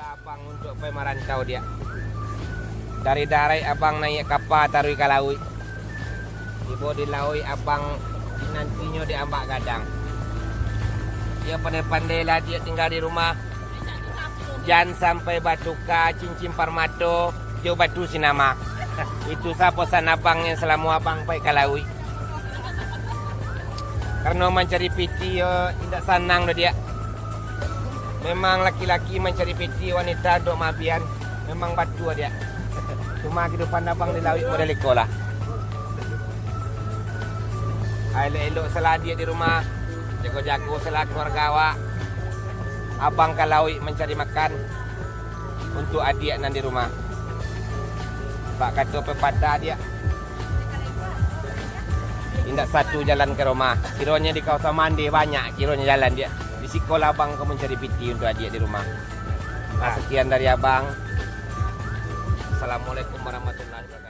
Sekolah abang untuk pergi merantau dia. Dari darai abang naik kapal tarui ke laut. Tiba di laut abang nantinya di ambak gadang. Dia pandai-pandai lah dia tinggal di rumah. Jangan sampai batuka, cincin parmato, jauh batu sinama. Itu saya pesan abang yang selama abang pergi ke laut. Karena mencari piti tidak senang dah dia. Memang laki-laki mencari piti, wanita untuk mabian. Memang batu dia. Cuma kehidupan abang di laut model ikolah. Elok-elok salah dia di rumah. Jago-jago salah keluarga awak. Abang ke laut mencari makan untuk adik nan di rumah. Pak kata pepatah dia. Tidak satu jalan ke rumah. Kiranya di kawasan mandi banyak kiranya jalan dia. Di sekolah abang kau mencari piti untuk adik di rumah. Sekian dari abang. Assalamualaikum warahmatullahi wabarakatuh.